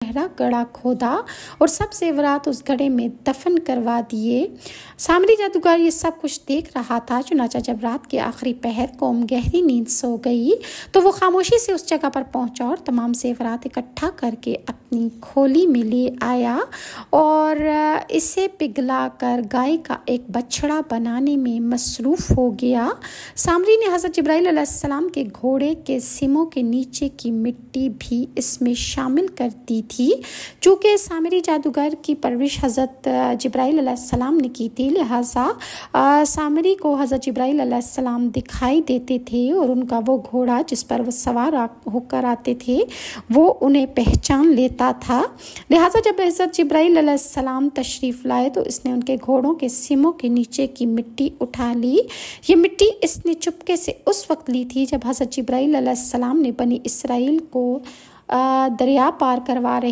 गहरा गड़ा खोदा और सब ज़ेवरात उस गड्ढे में दफन करवा दिए। सामरी जादूगर ये सब कुछ देख रहा था। चुनाचा जब रात के आखिरी पहर कौम गहरी नींद सो गई तो वो खामोशी से उस जगह पर पहुंचा और तमाम ज़ेवरात इकट्ठा करके अपनी खोली में ले आया और इसे पिघला कर गाय का एक बछड़ा बनाने में मसरूफ़ हो गया। सामरी ने हज़रत जिब्राइल अलैहिस्सलाम के घोड़े के सिमों के नीचे की मिट्टी भी इसमें शामिल कर दी थी। चूँकि सामरी जादूगर की परवरिश हज़रत जिब्राइल अलैहिस्सलाम ने की थी, लिहाजा सामरी को हज़रत जिब्राइल अलैहिस्सलाम दिखाई देते थे और उनका वो घोड़ा जिस पर वो सवार होकर आते थे वो उन्हें पहचान लेता था। लिहाजा जब हज़रत जिब्राइल अलैहिस्सलाम तशरीफ़ लाए तो इसने उनके घोड़ों के सिमों के नीचे की मिट्टी उठा ली। ये मिट्टी इसने चुपके से उस वक्त ली थी जब हज़रत जिब्राइल अलैहिस्सलाम ने बनी इसराइल को दरिया पार करवा रहे